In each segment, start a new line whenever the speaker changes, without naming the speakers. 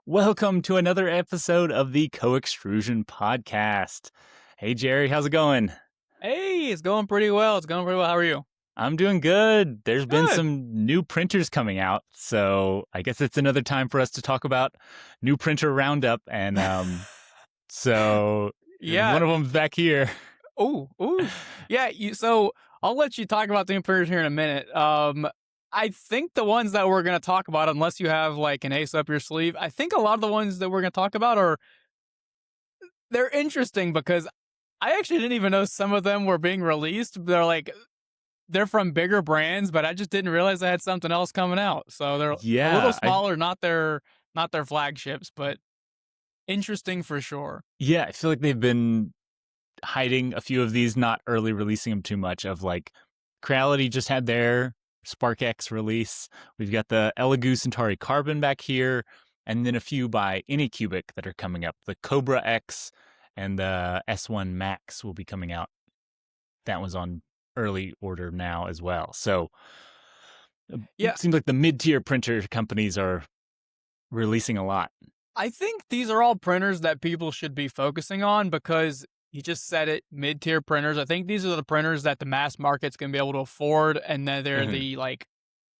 Welcome to another episode of the Co-Extrusion Podcast. Hey, Jerry, how's it going?
Hey, it's going pretty well. How are you?
I'm doing good. There's been
Good.
some new printers coming out, so I guess it's another time for us to talk about new printer roundup. And so
Yeah.
one of them's back here.
Ooh. Yeah. So I'll let you talk about the new printers here in a minute. I think the ones that we're going to talk about, unless you have like an ace up your sleeve, I think a lot of the ones that we're going to talk about they're interesting because I actually didn't even know some of them were being released. They're from bigger brands, but I just didn't realize they had something else coming out. So they're a little smaller, not their flagships, but interesting for sure.
I feel like they've been hiding a few of these, not early releasing them too much. Of like, Creality just had their Spark X release. We've got the Centauri Carbon back here, and then a few by Anycubic that are coming up. The Cobra X and the S1 Max will be coming out. That one's on early order now as well. So it seems like the mid-tier printer companies are releasing a lot.
I think these are all printers that people should be focusing on because you just said it, mid-tier printers. I think these are the printers that the mass market's going to be able to afford, and then they're the like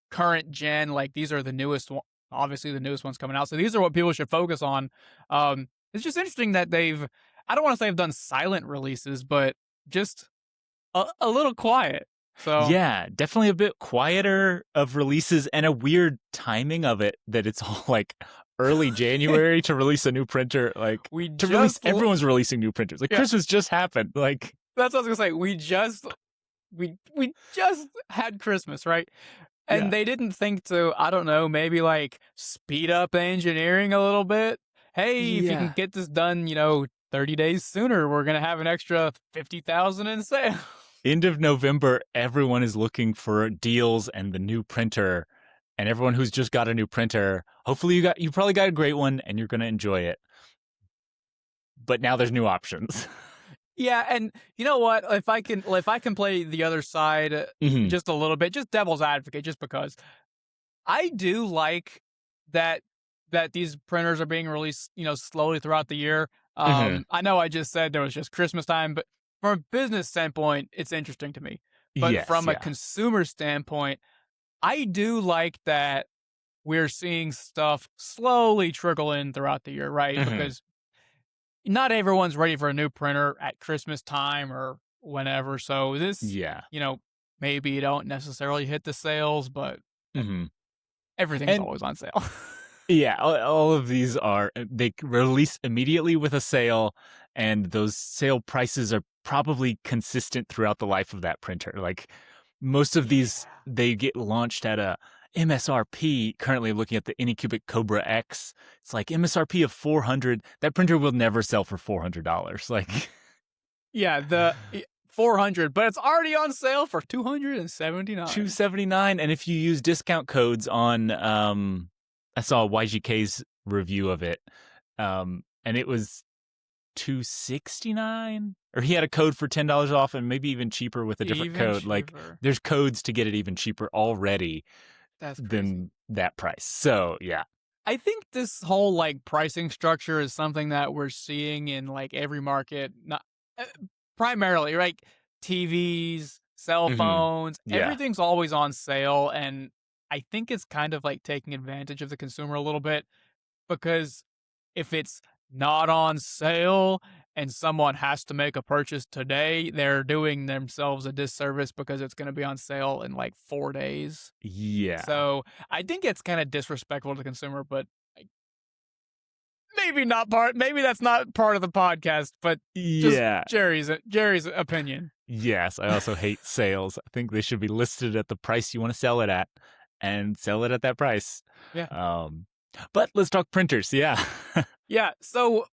current gen, like these are the newest one, obviously the newest ones coming out. So these are what people should focus on. It's just interesting that I don't want to say they've done silent releases, but just a little quiet. So
yeah, definitely a bit quieter of releases and a weird timing of it that it's all like early January to release a new printer. Like everyone's releasing new printers. Like Christmas just happened. Like
that's what I was gonna say. We just had Christmas, right? And they didn't think to, I don't know, maybe like speed up engineering a little bit. Hey, if you can get this done, 30 days sooner, we're gonna have an extra 50,000 in sale.
End of November, everyone is looking for deals and the new printer. And everyone who's just got a new printer, hopefully you probably got a great one and you're going to enjoy it. But now there's new options.
Yeah, and you know what? If I can play the other side just a little bit, just devil's advocate, just because I do like that these printers are being released, slowly throughout the year. I know I just said there was just Christmas time, but from a business standpoint, it's interesting to me. But from a consumer standpoint, I do like that we're seeing stuff slowly trickle in throughout the year, right? Because not everyone's ready for a new printer at Christmas time or whenever. So this, maybe you don't necessarily hit the sales, but everything's always on sale.
Yeah, all of these they release immediately with a sale, and those sale prices are probably consistent throughout the life of that printer. Like most of these, they get launched at a MSRP. Currently looking at the Anycubic Cobra X, it's like MSRP of $400. That printer will never sell for $400. Like,
the 400, but it's already on sale for $279.
$279, and if you use discount codes on, I saw YGK's review of it, and it was $269, or he had a code for $10 off, and maybe even cheaper with a different code. Cheaper. Like there's codes to get it even cheaper already than that price. So yeah,
I think this whole like pricing structure is something that we're seeing in like every market, not primarily like TVs, cell phones, everything's always on sale, and I think it's kind of like taking advantage of the consumer a little bit, because if it's not on sale and someone has to make a purchase today, they're doing themselves a disservice because it's going to be on sale in like 4 days.
Yeah.
So I think it's kind of disrespectful to the consumer, but maybe that's not part of the podcast, but just Jerry's opinion.
Yes, I also hate sales. I think they should be listed at the price you want to sell it at and sell it at that price.
Yeah.
But let's talk printers. Yeah.
Yeah. So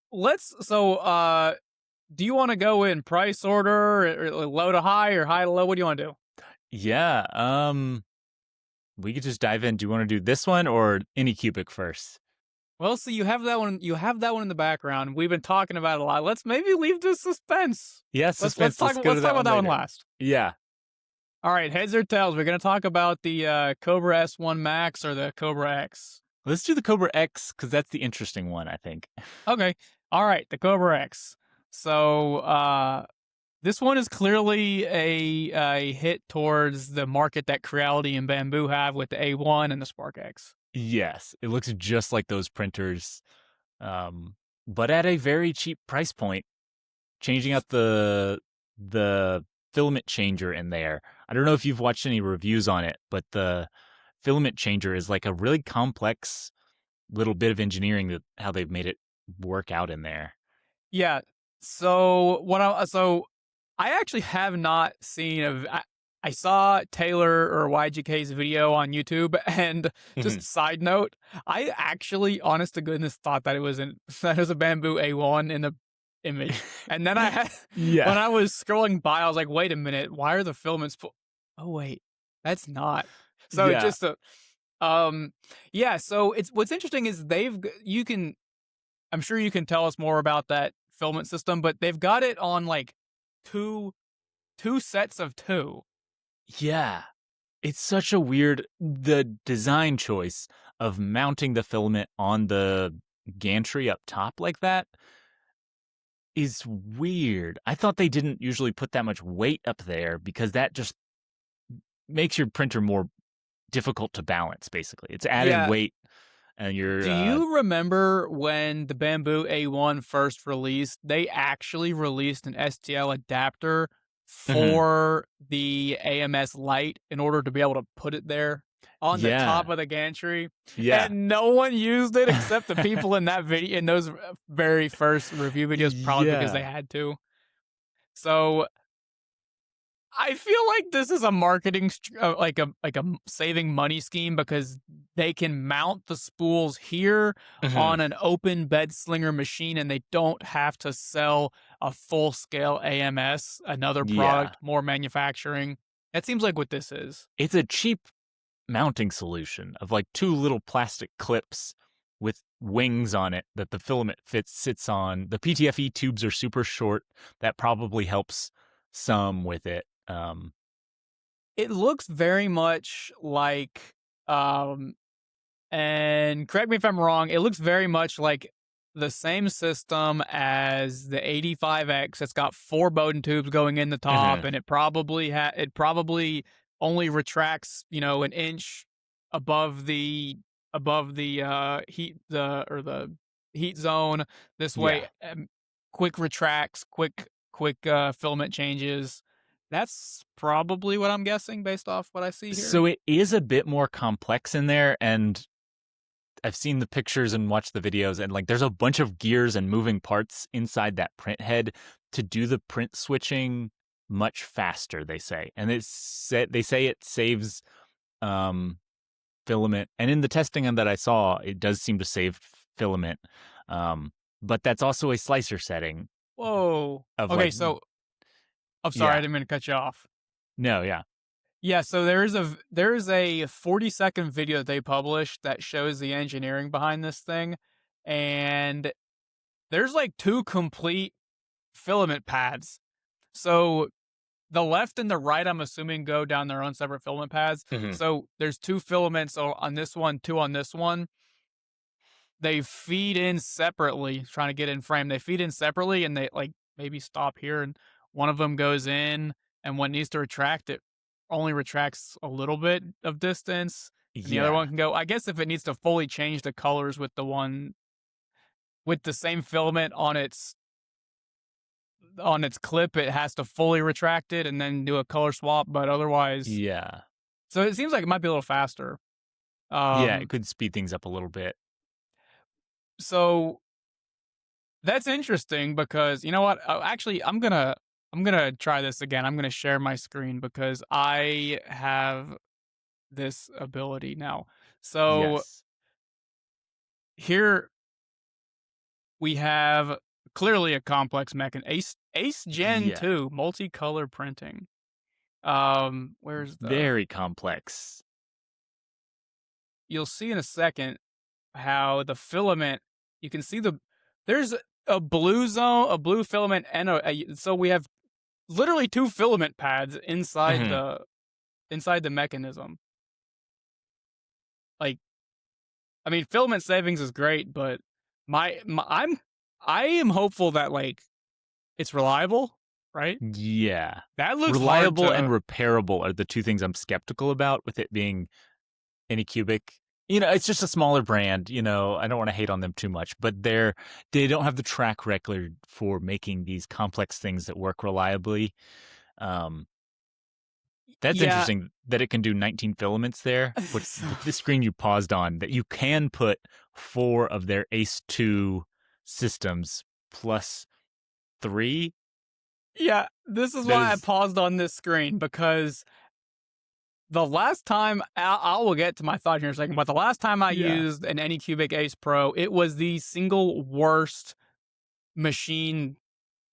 do you want to go in price order, or low to high or high to low? What do you want to do?
Yeah. We could just dive in. Do you want to do this one or Anycubic first?
Well, so you have that one. You have that one in the background. We've been talking about it a lot. Let's maybe leave the suspense.
Yeah, suspense. Let's talk
about that one last.
Yeah.
All right, heads or tails? We're going to talk about the Cobra S1 Max or the Cobra X.
Let's do the Cobra X because that's the interesting one, I think.
Okay. All right, the Cobra X. So this one is clearly a hit towards the market that Creality and Bamboo have with the A1 and the Spark X.
Yes, it looks just like those printers, but at a very cheap price point. Changing out the filament changer in there. I don't know if you've watched any reviews on it, but the filament changer is like a really complex little bit of engineering that how they've made it work out in there.
Yeah. So I actually have not seen I saw Taylor or YGK's video on YouTube, and just side note, I actually, honest to goodness, thought that it was a Bamboo A1 in the image, and then when I was scrolling by, I was like, wait a minute, why are the filaments? Oh wait, that's not. So
Yeah.
just yeah. So what's interesting is I'm sure you can tell us more about that filament system, but they've got it on like two sets of two.
Yeah. It's such a weird the design choice of mounting the filament on the gantry up top like that is weird. I thought they didn't usually put that much weight up there because that just makes your printer more difficult to balance, basically. It's added
Yeah.
weight and you're
Do you remember when the Bamboo A1 first released, they actually released an STL adapter for the AMS light in order to be able to put it there on the top of the gantry?
Yeah.
And no one used it except the people in that video, in those very first review videos, probably because they had to. So I feel like this is a marketing like a saving money scheme, because they can mount the spools here on an open bed slinger machine, and they don't have to sell a full scale AMS, another product, more manufacturing. That seems like what this is.
It's a cheap mounting solution of like two little plastic clips with wings on it that the filament sits on. The PTFE tubes are super short. That probably helps some with it.
It looks very much like, and correct me if I'm wrong, it looks very much like the same system as the 85X. It's got 4 Bowden tubes going in the top, and it probably only retracts, an inch above the heat zone. This way, quick retracts, quick filament changes. That's probably what I'm guessing based off what I see here.
So it is a bit more complex in there, and I've seen the pictures and watched the videos, and like there's a bunch of gears and moving parts inside that print head to do the print switching much faster, they say. And they say it saves filament. And in the testing that I saw, it does seem to save filament. But that's also a slicer setting.
Whoa. Okay, so I'm sorry, I didn't mean to cut you off.
No, yeah.
Yeah, so there is a 40-second video that they published that shows the engineering behind this thing, and there's like 2 complete filament pads. So the left and the right, I'm assuming, go down their own separate filament pads. So there's 2 filaments on this one, 2 on this one. They feed in separately, trying to get in frame. They feed in separately, and they like maybe stop here, and one of them goes in, and when it needs to retract, it only retracts a little bit of distance, and the other one can go. I guess if it needs to fully change the colors with the one with the same filament on its clip, it has to fully retract it and then do a color swap, but otherwise, so it seems like it might be a little faster.
It could speed things up a little bit.
So that's interesting, because you know what? Actually, I'm gonna try this again. I'm gonna share my screen because I have this ability now. So here we have clearly a complex mechanism. Ace Gen 2 multicolor printing. Where's the
very complex?
You'll see in a second how the filament. You can see there's a blue zone, a blue filament, and so we have literally 2 filament pads inside the mechanism. Like, I mean, filament savings is great, but I am hopeful that like it's reliable, right?
Yeah.
That looks hard
Reliable and
to.
repairable are the two things I'm skeptical about with it being Anycubic. It's just a smaller brand. I don't want to hate on them too much, but they don't have the track record for making these complex things that work reliably. That's
Yeah.
interesting that it can do 19 filaments there. What the screen you paused on, that you can put 4 of their Ace 2 systems plus 3.
Yeah, this is
That
why I
is,
paused on this screen, because the last time I will get to my thought here in a second, but the last time I
yeah.
used an Anycubic Ace Pro, it was the single worst machine,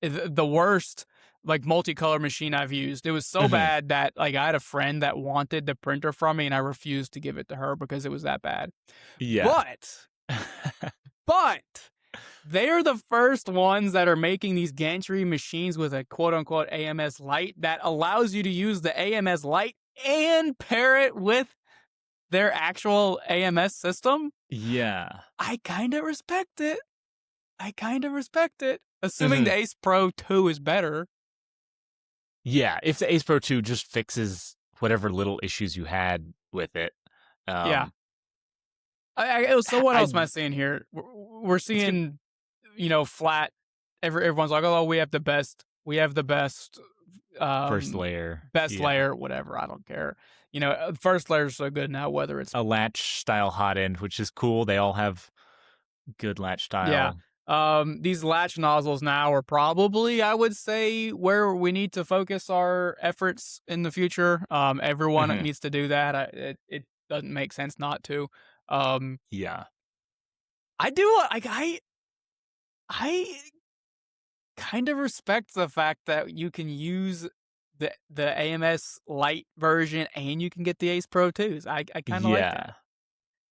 the worst like multicolor machine I've used. It was so
Mhm.
bad that like I had a friend that wanted the printer from me and I refused to give it to her because it was that bad.
Yeah.
But they are the first ones that are making these gantry machines with a quote unquote AMS light that allows you to use the AMS light and pair it with their actual AMS system.
Yeah.
I kind of respect it. Assuming the
Mhm.
Ace Pro 2 is better.
Yeah, if the Ace Pro 2 just fixes whatever little issues you had with it.
Yeah.
um
So what
I
else am I seeing here? We're
it's good.
seeing, flat. Everyone's like, oh, we have the best. We have the best.
First
Um,
layer.
best
Yeah.
layer, whatever. I don't care. First layer's so good now. Whether it's
A latch style hot end, which is cool. They all have good latch
yeah.
style.
These latch nozzles now are probably, I would say, where we need to focus our efforts in the future. Everyone
Mhm.
needs to do that. It doesn't make sense not to. Um,
Yeah.
I do like I kind of respect the fact that you can use the AMS Lite version and you can get the Ace Pro 2s. I kind of like that
Yeah.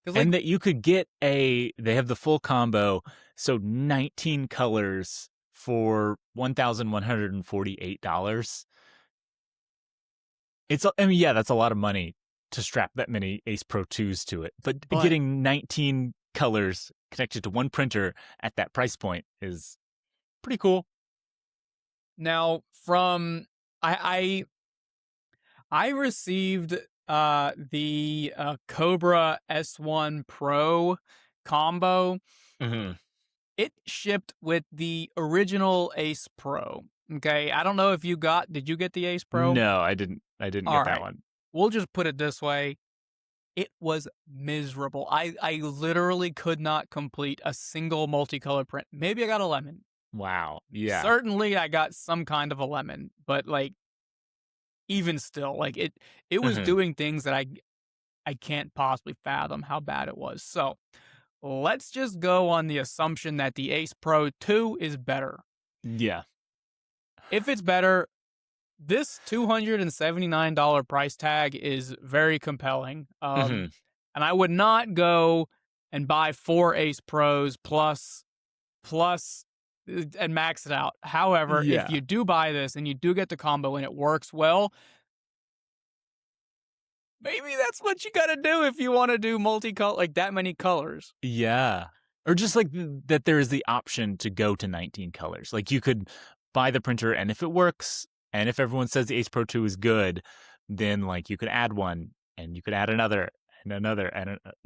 because like
And that you could get they have the full combo, so 19 colors for $1,148. I mean, yeah, that's a lot of money to strap that many Ace Pro 2s to it. But
but
getting 19 colors connected to one printer at that price point is pretty cool.
now from I received the Cobra S1 Pro combo.
Mhm.
It shipped with the original Ace Pro. Okay, I don't know if did you get the Ace Pro?
No, I didn't
All
get that
right.
one.
We'll just put it this way. It was miserable. I literally could not complete a single multicolor print. Maybe I got a lemon.
Wow. Yeah.
Certainly I got some kind of a lemon, but like even still, like it was
Mhm.
doing things that I can't possibly fathom how bad it was. So, let's just go on the assumption that the Ace Pro 2 is better.
Yeah.
If it's better, this $279 price tag is very compelling.
Mhm.
And I would not go and buy 4 Ace Pros plus and max it out. However, if
Yeah.
you do buy this and you do get the combo and it works well, maybe that's what you got to do if you want to do multicolor, like that many colors.
Yeah. Or just like that there is the option to go to 19 colors. Like you could buy the printer, and if it works and if everyone says the Ace Pro 2 is good, then like you could add one and you could add another and another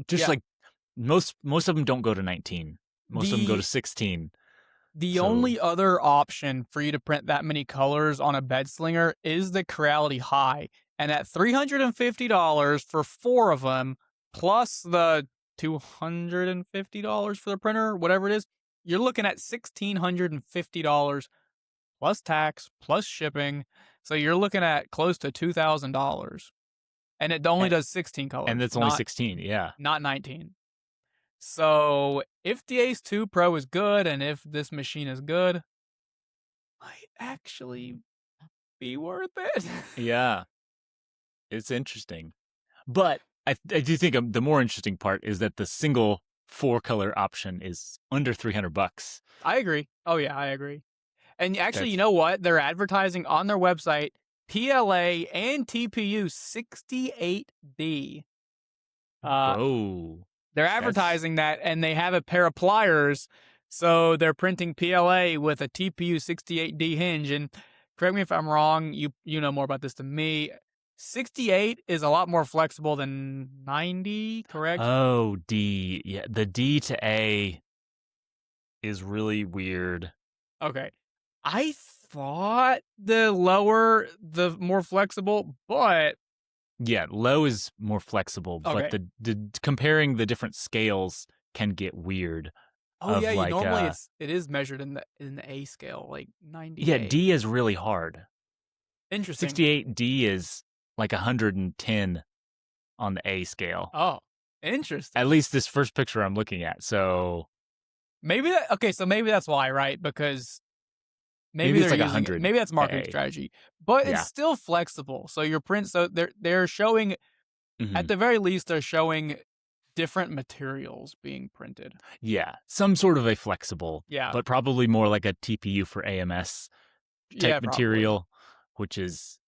just
Yeah.
like most of them don't go to 19. Most of them go to
The
16.
the
So,
only other option for you to print that many colors on a bed slinger is the Creality High. And at $350 for 4 of them, plus the $250 for the printer, whatever it is, you're looking at $1,650 plus tax, plus shipping. So you're looking at close to $2,000. And it only
and,
does 16
and
colors,
it's only 16. Yeah.
not 19. So if the Ace 2 Pro is good and if this machine is good, might actually be worth it.
Yeah. It's interesting. But I do think the more interesting part is that the single 4-color option is under $300.
I agree. Oh yeah, I agree. And actually, you
That's
know what? They're advertising on their website PLA and TPU 68D. Uh
whoa.
They're advertising that, and they have a pair of pliers, so they're printing PLA with a TPU 68D hinge. And correct me if I'm wrong, you know more about this than me. 68 is a lot more flexible than 90, correct?
Oh, D. Yeah, the D to A is really weird.
Okay. I thought the lower, the more flexible, but
yeah, low is more flexible,
okay.
but the comparing the different scales can get weird.
Oh
of
yeah,
like,
normally it is measured in the A scale, like 90A.
Yeah, D is really hard.
Interesting.
68D is like 110 on the A scale.
Oh, interesting.
At least this first picture I'm looking at. So
maybe so maybe that's why, right? Because
maybe it's like 100.
Maybe that's marketing strategy, but it's still flexible. So your print, so they're showing, at the very least, they're showing different materials being printed.
Yeah, some sort of a flexible, but probably more like a TPU for AMS type material, which is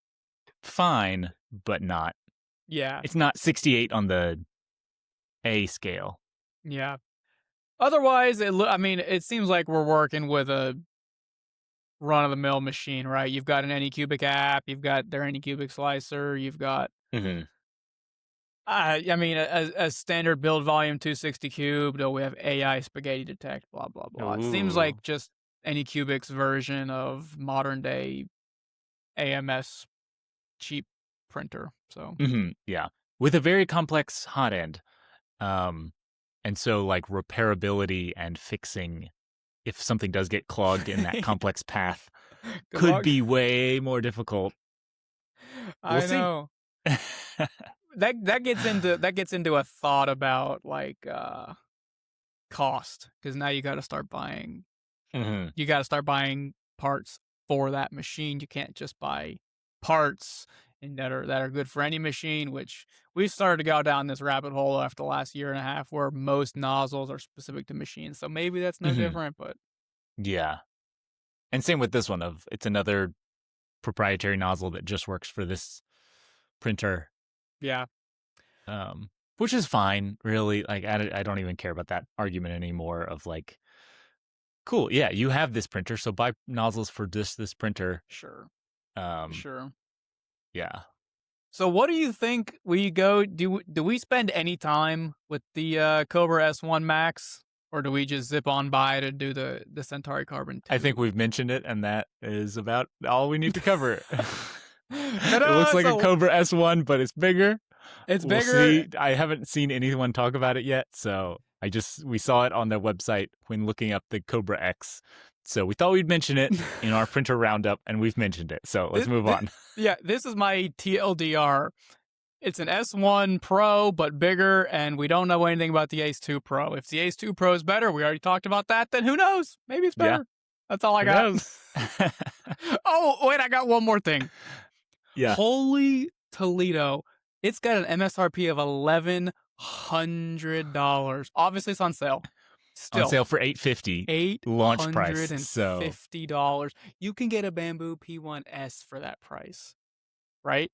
fine, but not.
Yeah,
it's not 68 on the A scale.
Yeah. Otherwise, it seems like we're working with a run-of-the-mill machine, right? You've got an Anycubic app, you've got their Anycubic slicer, you've got, a standard build volume 260 cube. No, we have AI spaghetti detect, blah blah blah. It seems like just Anycubic's version of modern day AMS cheap printer. So
yeah, with a very complex hot end, and so like repairability and fixing, if something does get clogged in that complex path, could be way more difficult.
I know. that gets into a thought about like cost, because now you got to start buying. You got to start buying parts for that machine. You can't just buy parts that are good for any machine, which we've started to go down this rabbit hole after the last year and a half, where most nozzles are specific to machines. So maybe that's no different, but
yeah. And same with this one, it's another proprietary nozzle that just works for this printer.
Yeah.
Which is fine, really. Like, I don't even care about that argument anymore of like, cool, yeah, you have this printer, so buy nozzles for this printer.
Sure.
Sure. Yeah.
So what do you think we go, do we spend any time with the Cobra S1 Max, or do we just zip on by to do the Centauri Carbon 2?
I think we've mentioned it, and that is about all we need to cover. It looks like a Cobra S1, but it's bigger.
It's
we'll
bigger.
See. I haven't seen anyone talk about it yet, so we saw it on their website when looking up the Cobra X. So we thought we'd mention it in our printer roundup, and we've mentioned it. So let's move on.
Yeah, this is my TLDR. It's an S1 Pro, but bigger, and we don't know anything about the Ace 2 Pro. If the Ace 2 Pro is better, we already talked about that, then who knows? Maybe it's better. Yeah. That's all I got. Oh, wait, I got one more thing.
Yeah.
Holy Toledo. It's got an MSRP of $1,100. Obviously, it's on sale. Still.
On sale for $850. Launch price.
$850. You can get a Bamboo P1S for that price, right?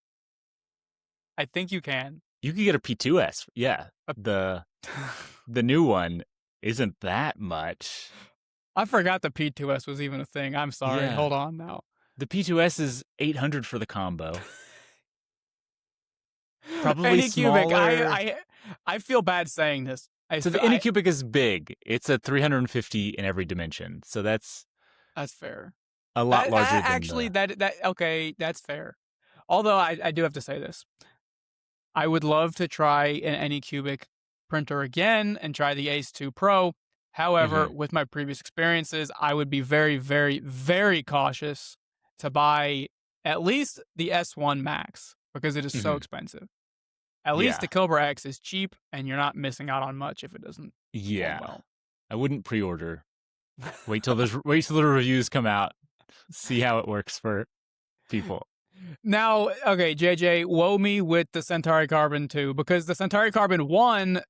I think you can.
You can get a P2S. Yeah. The new one isn't that much.
I forgot the P2S was even a thing. I'm sorry. Yeah. Hold on now.
The P2S is $800 for the combo. Probably
Anycubic.
smaller.
I feel bad saying this.
So the Anycubic is big. It's a 350 in every dimension. So that's
fair.
A lot larger than
actually okay, that's fair. Although I do have to say this. I would love to try an Anycubic printer again and try the Ace 2 Pro. However, with my previous experiences, I would be very, very, very cautious to buy at least the S1 Max, because it is so expensive. At least the Cobra X is cheap, and you're not missing out on much if it doesn't perform well.
I wouldn't pre-order. Wait till the reviews come out. See how it works for people.
Now, okay, JJ, woe me with the Centauri Carbon 2, because the Centauri Carbon 1,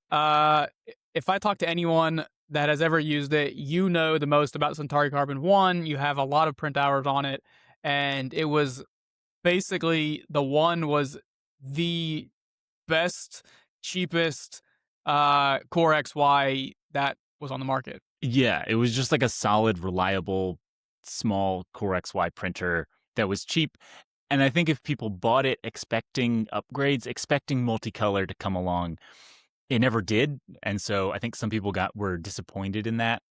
if I talk to anyone that has ever used it, you know the most about Centauri Carbon 1. You have a lot of print hours on it, and it was basically, the 1 was the best, cheapest, Core XY that was on the market.
Yeah, it was just like a solid, reliable, small Core XY printer that was cheap. And I think if people bought it expecting upgrades, expecting multicolor to come along, it never did. And so I think some people were disappointed in that.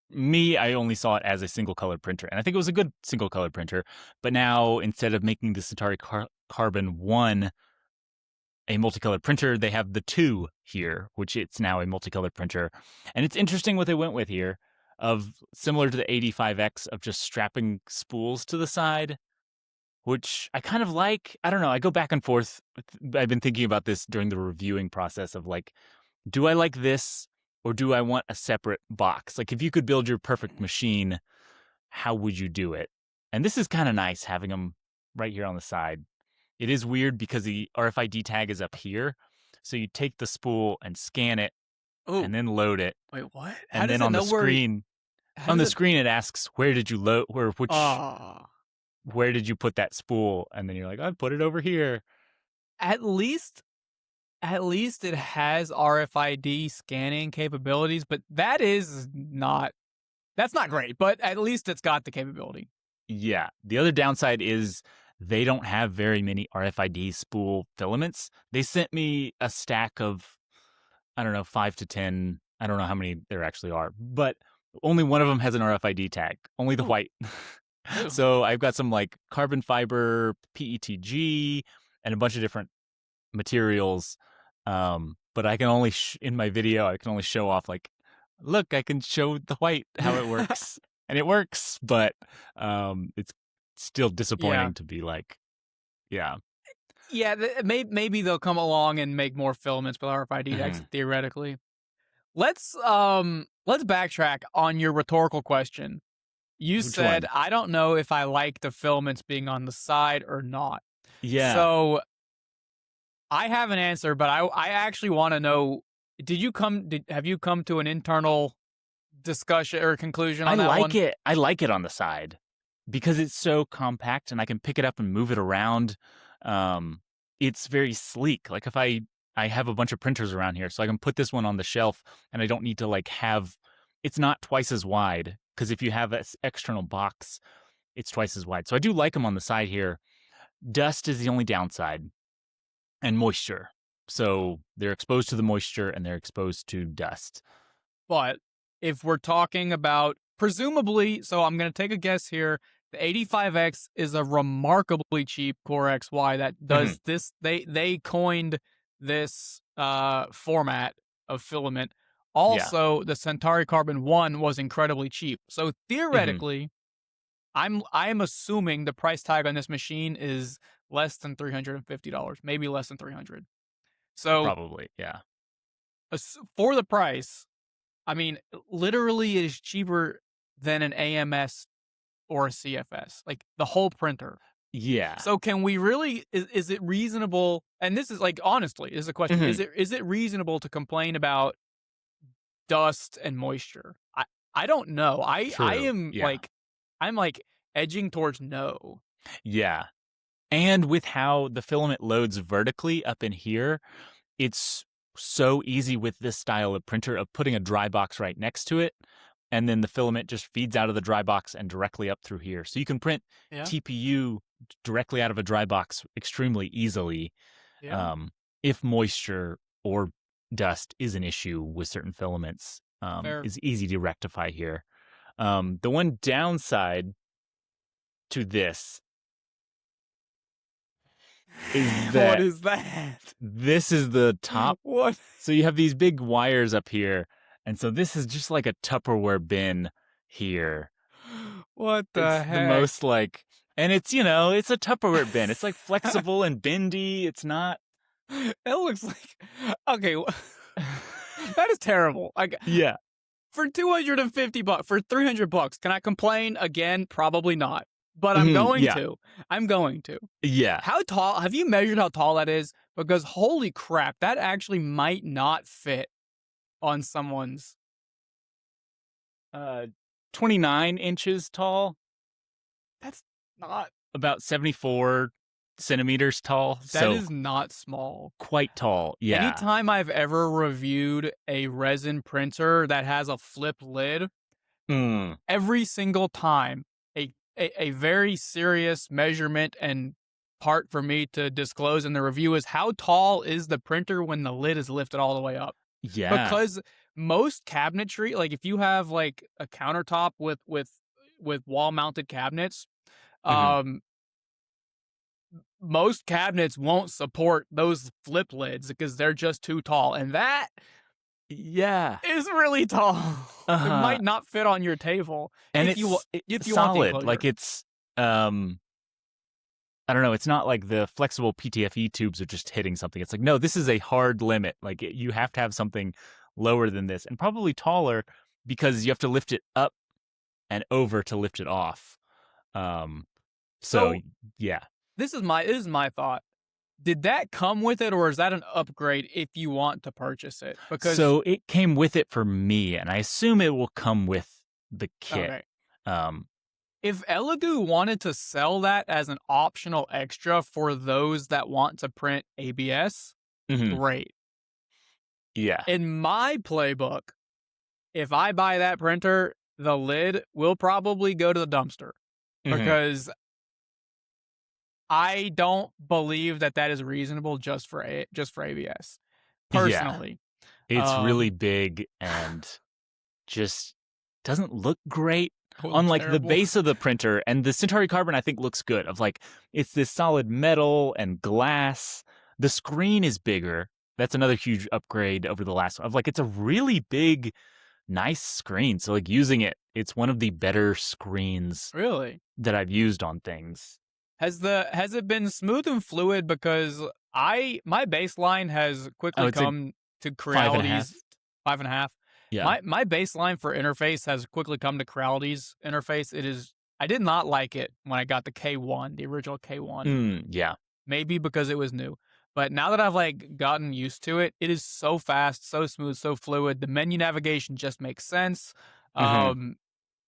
Me, I only saw it as a single color printer, and I think it was a good single color printer. But now, instead of making the Centauri Carbon 1 a multicolored printer, they have the 2 here, which it's now a multicolored printer. And it's interesting what they went with here, of similar to the 85X, of just strapping spools to the side, which I kind of like. I don't know. I go back and forth. I've been thinking about this during the reviewing process of like, do I like this or do I want a separate box? Like, if you could build your perfect machine, how would you do it? And this is kind of nice having them right here on the side. It is weird because the RFID tag is up here. So you take the spool and scan it and then load it.
Wait, what?
And then on the screen, it asks, where did you load, where did you put that spool? And then you're like, I put it over here.
At least it has RFID scanning capabilities, but that's not great, but at least it's got the capability.
Yeah. The other downside is they don't have very many RFID spool filaments. They sent me a stack of, I don't know, 5 to 10. I don't know how many there actually are, but only one of them has an RFID tag, only the white. So I've got some like carbon fiber, PETG, and a bunch of different materials. But I can only, in my video, I can only show off like, look, I can show the white how it works. And it works, but it's still disappointing to be like, yeah.
Yeah, maybe they'll come along and make more filaments with RFID tags, theoretically. Let's backtrack on your rhetorical question. You said, I don't know if I like the filaments being on the side or not.
Yeah.
So I have an answer, but I actually want to know, have you come to an internal discussion or conclusion on that one?
I like it on the side because it's so compact and I can pick it up and move it around. It's very sleek. Like if I have a bunch of printers around here, so I can put this one on the shelf and I don't need to like it's not twice as wide, because if you have an external box, it's twice as wide. So I do like them on the side here. Dust is the only downside, and moisture. So they're exposed to the moisture and they're exposed to dust.
But if we're talking about, presumably, so I'm going to take a guess here, the 85X is a remarkably cheap Core XY that does this. They coined this format of filament. Also, the Centauri Carbon 1 was incredibly cheap. So theoretically, I'm assuming the price tag on this machine is less than $350, maybe less than $300. So
probably, yeah.
For the price, I mean, literally it is cheaper than an AMS or a CFS, like the whole printer.
Yeah.
So can we really, is it reasonable? And this is like, honestly, is a question. Is it reasonable to complain about dust and moisture? I don't know. I am I'm like edging towards no.
Yeah. And with how the filament loads vertically up in here, it's so easy with this style of printer of putting a dry box right next to it. And then the filament just feeds out of the dry box and directly up through here. So you can print TPU directly out of a dry box extremely easily. If moisture or dust is an issue with certain filaments, is easy to rectify here. The one downside to this is that
what is that?
This is the top.
What?
So you have these big wires up here, and so this is just like a Tupperware bin here.
What the heck?
The most like, and it's it's a Tupperware bin. It's like flexible and bendy. It's not.
It looks like okay. That is terrible.
Yeah.
For $250, for $300, can I complain again? Probably not. But I'm going to. I'm going to.
Yeah.
How tall? Have you measured how tall that is? Because holy crap, that actually might not fit on someone's.
29 inches tall.
That's not
about 74 centimeters tall.
That
So
is not small.
quite tall. Yeah.
Anytime I've ever reviewed a resin printer that has a flip lid, every single time a very serious measurement and part for me to disclose in the review is how tall is the printer when the lid is lifted all the way up.
Yeah.
Because most cabinetry, like if you have like a countertop with wall mounted cabinets, most cabinets won't support those flip lids because they're just too tall, and that is really tall. It might not fit on your table,
and
if you
solid.
want the
like it's I don't know. It's not like the flexible PTFE tubes are just hitting something. It's like, no, this is a hard limit. Like you have to have something lower than this, and probably taller because you have to lift it up and over to lift it off. So yeah.
This is my thought. Did that come with it, or is that an upgrade if you want to purchase it? Because
so it came with it for me, and I assume it will come with the kit.
Okay. If Elegoo wanted to sell that as an optional extra for those that want to print ABS, great.
Yeah.
In my playbook, if I buy that printer, the lid will probably go to the dumpster because I don't believe that is reasonable just for ABS. Personally,
it's really big and just doesn't look great on like the base of the printer. And the Centauri Carbon, I think, looks good. Of like it's this solid metal and glass. The screen is bigger. That's another huge upgrade over the last one. Of like it's a really big, nice screen. So like using it, it's one of the better screens that I've used on things.
Has it been smooth and fluid? Because my baseline has quickly come to Creality's 5.5.
Yeah.
My baseline for interface has quickly come to Creality's interface. I did not like it when I got the K1, the original K1.
Yeah.
Maybe because it was new. But now that I've like gotten used to it, it is so fast, so smooth, so fluid. The menu navigation just makes sense. And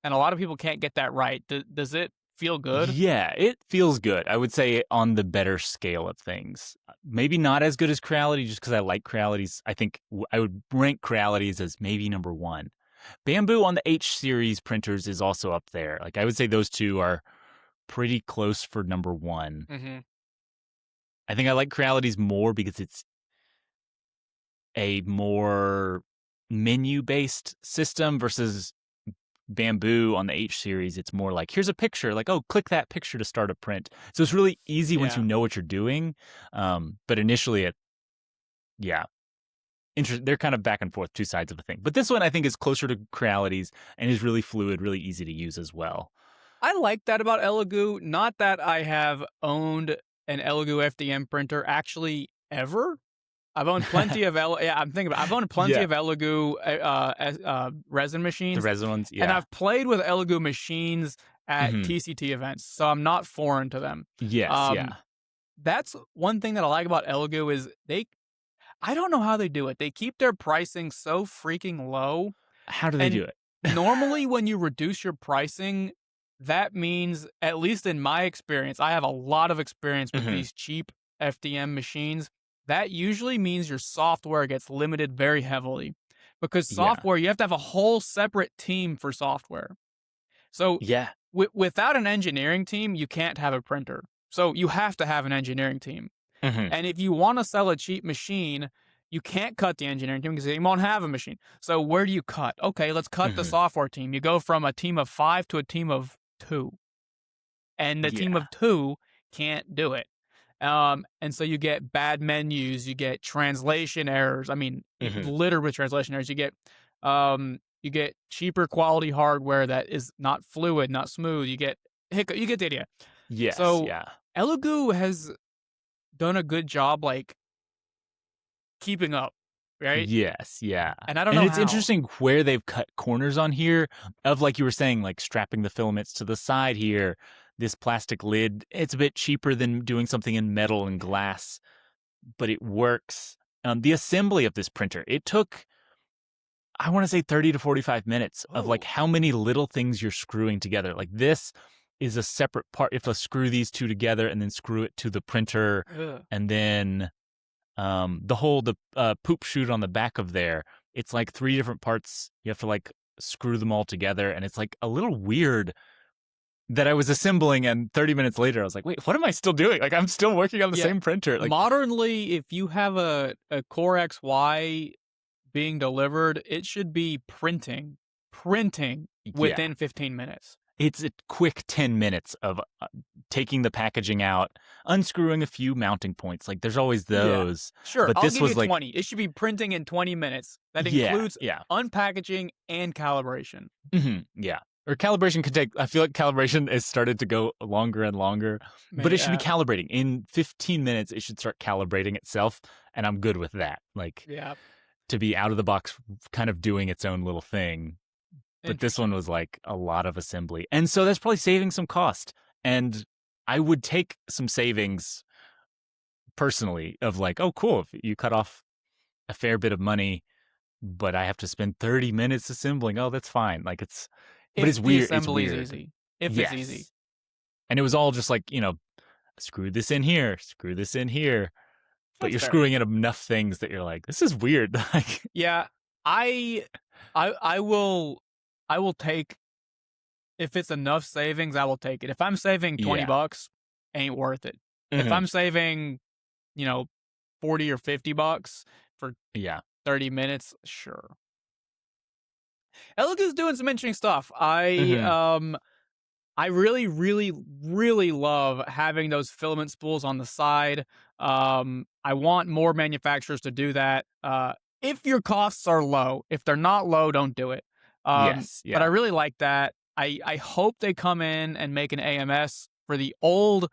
a lot of people can't get that right. Does it feel good?
Yeah, it feels good. I would say on the better scale of things. Maybe not as good as Creality just because I like Creality's. I think I would rank Creality's as maybe number 1. Bamboo on the H series printers is also up there. Like I would say those two are pretty close for number 1. I think I like Creality's more because it's a more menu-based system versus Bamboo on the H series. It's more like, here's a picture, like, oh, click that picture to start a print. So it's really easy once you know what you're doing. But initially they're kind of back and forth, two sides of a thing. But this one I think is closer to Creality's and is really fluid, really easy to use as well.
I like that about Elegoo. Not that I have owned an Elegoo FDM printer actually ever. I've owned plenty of I've owned plenty of Elegoo resin machines.
The resin ones, yeah.
And I've played with Elegoo machines at TCT events, so I'm not foreign to them.
Yes,
That's one thing that I like about Elegoo is I don't know how they do it. They keep their pricing so freaking low.
How do they do it?
Normally, when you reduce your pricing, that means, at least in my experience, I have a lot of experience with these cheap FDM machines. That usually means your software gets limited very heavily because software, you have to have a whole separate team for software. So without an engineering team, you can't have a printer. So you have to have an engineering team. And if you want to sell a cheap machine, you can't cut the engineering team because you won't have a machine. So where do you cut? Okay, let's cut the software team. You go from a team of 5 to a team of 2. And the team of 2 can't do it. And so you get bad menus, you get translation errors. I mean, littered with translation errors. You get cheaper quality hardware that is not fluid, not smooth. You get hiccup. You get the idea.
Yes.
So Elegoo has done a good job, like keeping up, right?
Yes, yeah.
And I don't know.
It's interesting where they've cut corners on here. Of like you were saying, like strapping the filaments to the side here. This plastic lid, it's a bit cheaper than doing something in metal and glass, but it works. The assembly of this printer, it took, I want to say 30 to 45 minutes of like how many little things you're screwing together. Like this is a separate part. You have to screw these two together and then screw it to the printer.
Ugh.
And then the poop chute on the back of there, it's like 3 different parts. You have to like screw them all together, and it's like a little weird that I was assembling, and 30 minutes later I was like, wait, what am I still doing? Like, I'm still working on the same printer. Like,
modernly, if you have a Core XY being delivered, it should be printing within 15 minutes.
It's a quick 10 minutes of taking the packaging out, unscrewing a few mounting points. Like, there's always those.
Yeah. Sure,
but
I'll
this
give
was
you
like
20. It should be printing in 20 minutes. That includes unpackaging and calibration.
Yeah. Or calibration could take, I feel like calibration has started to go longer and longer, but it should be calibrating. In 15 minutes, it should start calibrating itself, and I'm good with that. Like, to be out of the box, kind of doing its own little thing. But this one was like a lot of assembly. And so that's probably saving some cost. And I would take some savings personally of like, oh, cool, if you cut off a fair bit of money, but I have to spend 30 minutes assembling. Oh, that's fine. Like, it's weird. It's weird.
Easy. It's easy.
And it was all just like, screw this in here, screw this in here. But you're
fair.
screwing in enough things that you're like, this is weird. Like,
I will take, if it's enough savings, I will take it. If I'm saving $20, ain't worth it. If I'm saving, 40 or $50 for 30 minutes, sure. Elegoo's doing some interesting stuff. I really, really, really love having those filament spools on the side. I want more manufacturers to do that. If your costs are low, if they're not low, don't do it. But I really like that. I hope they come in and make an AMS for the old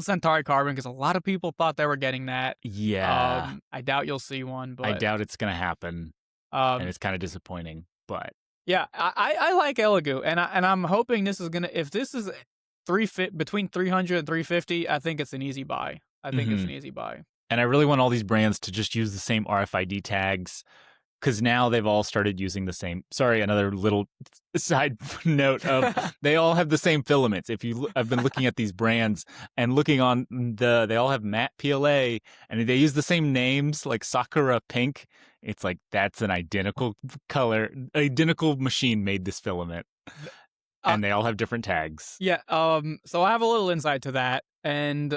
Centauri Carbon, because a lot of people thought they were getting that.
Yeah.
I doubt you'll see one, but
I doubt it's gonna happen. And it's kind of disappointing, but
yeah, I like Elegoo, and I'm hoping this is gonna, if this is between 300 and 350, I think it's an easy buy. It's an easy buy.
And I really want all these brands to just use the same RFID tags, because now they've all started using the same. Sorry, another little side note of they all have the same filaments. I've been looking at these brands and looking on they all have matte PLA, and they use the same names, like Sakura Pink. It's like, that's an identical color, identical machine made this filament, and they all have different tags.
Yeah. So I have a little insight to that, and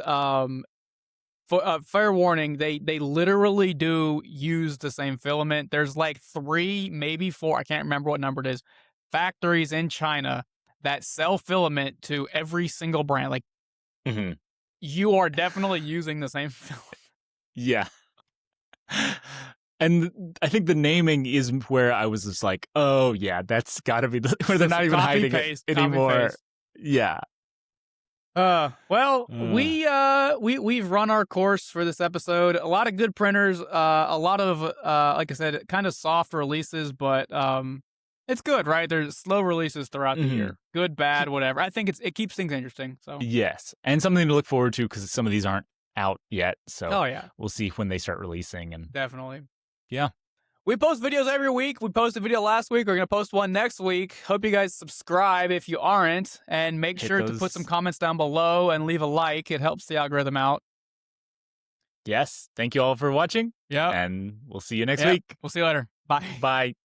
fair warning, they literally do use the same filament. There's like 3, maybe 4, I can't remember what number it is, factories in China that sell filament to every single brand. Like, you are definitely using the same filament.
Yeah. And I think the naming is where I was just like, oh yeah, that's got to be where they're not even hiding it anymore. Yeah.
Well, we've run our course for this episode. A lot of good printers, a lot of like I said, kind of soft releases, but it's good, right? There's slow releases throughout the year. Good, bad, whatever. I think it keeps things interesting. So
yes, and something to look forward to, because some of these aren't out yet. So we'll see when they start releasing. And
definitely.
Yeah.
We post videos every week. We posted a video last week. We're going to post one next week. Hope you guys subscribe if you aren't, and make sure to put some comments down below and leave a like. It helps the algorithm out.
Yes. Thank you all for watching.
Yeah.
And we'll see you next week.
We'll see you later. Bye.
Bye.